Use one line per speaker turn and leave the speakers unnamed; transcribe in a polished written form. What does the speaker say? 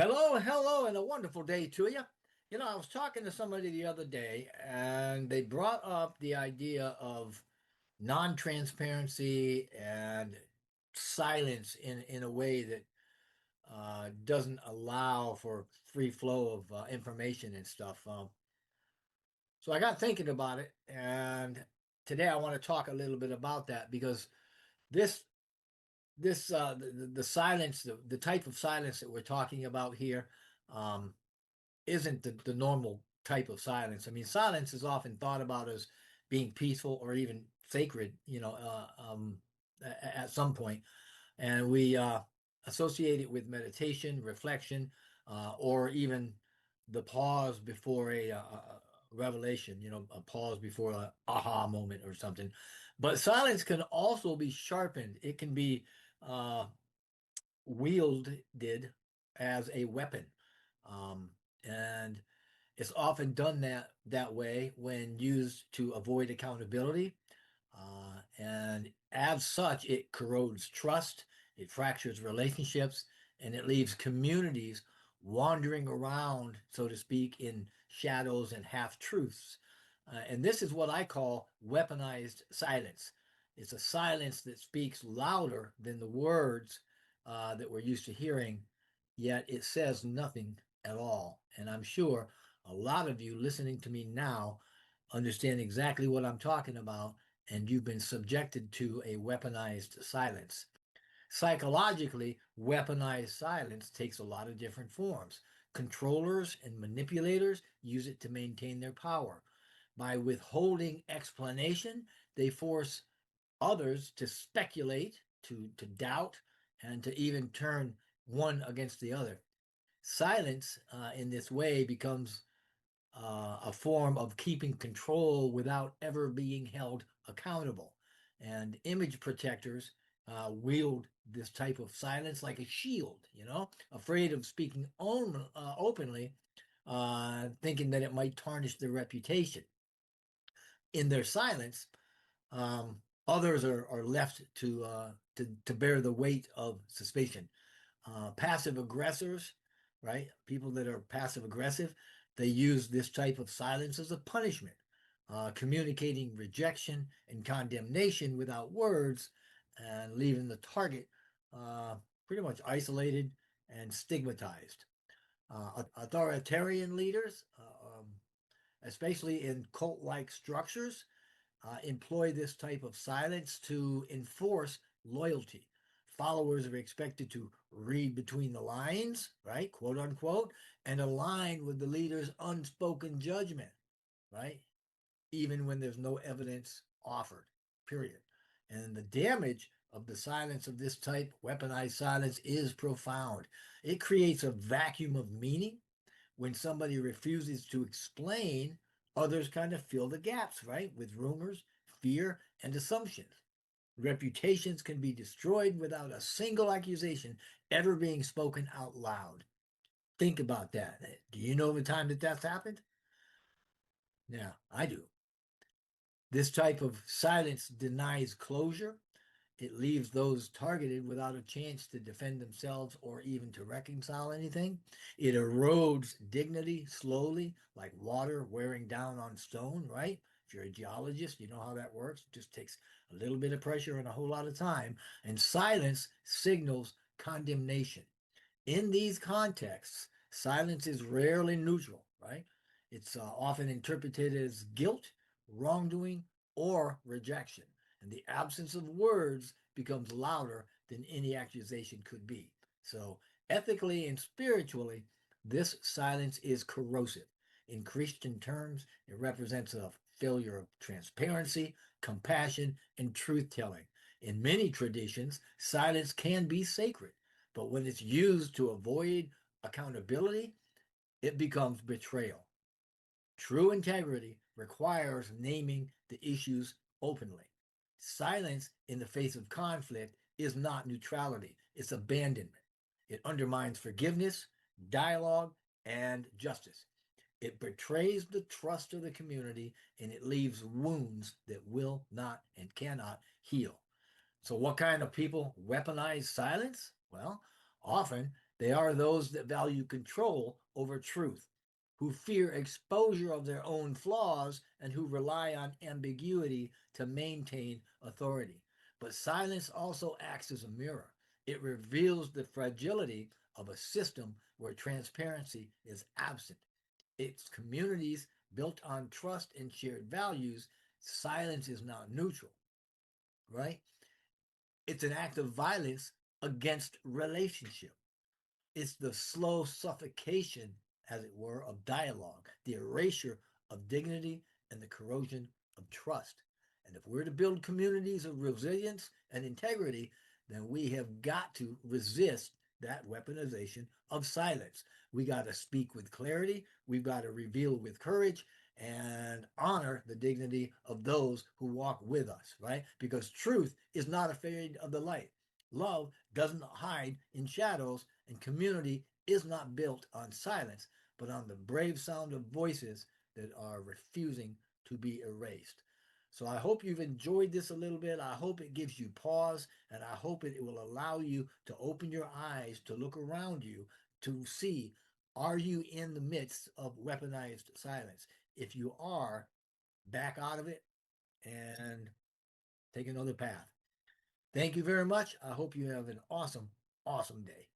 Hello, and a wonderful day to you. I was talking to somebody the other day, and they brought up the idea of non-transparency and silence in a way that doesn't allow for free flow of information and stuff. So I got thinking about it, and today I want to talk a little bit about that because this the silence, the type of silence that we're talking about here. Um, isn't the normal type of silence. I mean, silence is often thought about as being peaceful or even sacred, at some point. And we associate it with meditation, reflection, or even the pause before a revelation, a pause before a aha moment or something. But silence can also be sharpened. It can be uh, wielded as a weapon. And it's often done that way when used to avoid accountability. And as such, it corrodes trust, it fractures relationships, and it leaves communities wandering around, so to speak, in shadows and half truths. And this is what I call weaponized silence. It's a silence that speaks louder than the words that we're used to hearing, yet it says nothing at all. And I'm sure a lot of you listening to me now understand exactly what I'm talking about, and you've been subjected to a weaponized silence. Psychologically, weaponized silence takes a lot of different forms. Controllers and manipulators use it to maintain their power. By withholding explanation, they force others to speculate, to doubt, and to even turn one against the other. Silence in this way becomes a form of keeping control without ever being held accountable. And image protectors wield this type of silence like a shield, afraid of speaking openly, thinking that it might tarnish their reputation. In their silence, um, others are left to bear the weight of suspicion. Passive aggressors, right? People that are passive aggressive, they use this type of silence as a punishment, communicating rejection and condemnation without words and leaving the target uh, pretty much isolated and stigmatized. Authoritarian leaders, especially in cult like structures, employ this type of silence to enforce loyalty. Followers are expected to read between the lines, right, quote unquote, and align with the leader's unspoken judgment, right, even when there's no evidence offered, period. And the damage of the silence of this type, weaponized silence, is profound. It creates a vacuum of meaning. When somebody refuses to explain, others kind of fill the gaps, right? With rumors, fear, and assumptions. Reputations can be destroyed without a single accusation ever being spoken out loud. Think about that. Do you know the time that that's happened? Yeah, I do. This type of silence denies closure. It leaves those targeted without a chance to defend themselves or even to reconcile anything. It erodes dignity slowly, like water wearing down on stone, right? If you're a geologist, you know how that works. It just takes a little bit of pressure and a whole lot of time. And silence signals condemnation. In these contexts, silence is rarely neutral, right? It's often interpreted as guilt, wrongdoing, or rejection. And the absence of words becomes louder than any accusation could be. So, ethically and spiritually, this silence is corrosive. In Christian terms, it represents a failure of transparency, compassion, and truth telling. In many traditions, silence can be sacred, but when it's used to avoid accountability, it becomes betrayal. True integrity requires naming the issues openly. Silence in the face of conflict is not neutrality, it's abandonment. It undermines forgiveness, dialogue, and justice. It betrays the trust of the community and it leaves wounds that will not and cannot heal. So, what kind of people weaponize silence? Well, often They are those that value control over truth, who fear exposure of their own flaws, and who rely on ambiguity to maintain authority. But silence also acts as a mirror. It reveals the fragility of a system where transparency is absent. It's communities built on trust and shared values. Silence is not neutral, right? It's an act of violence against relationship. It's the slow suffocation, as it were, of dialogue, the erasure of dignity, and the corrosion of trust. And if we're to build communities of resilience and integrity, then we have got to resist that weaponization of silence. We got to speak with clarity, we've got to reveal with courage, and honor the dignity of those who walk with us, right? Because truth is not afraid of the light. Love doesn't hide in shadows, and community is not built on silence, but on the brave sound of voices that are refusing to be erased. So I hope you've enjoyed this a little bit. I hope it gives you pause, and I hope it will allow you to open your eyes to look around you to see, are you in the midst of weaponized silence? If you are, back out of it and take another path. Thank you very much. I hope you have an awesome, awesome day.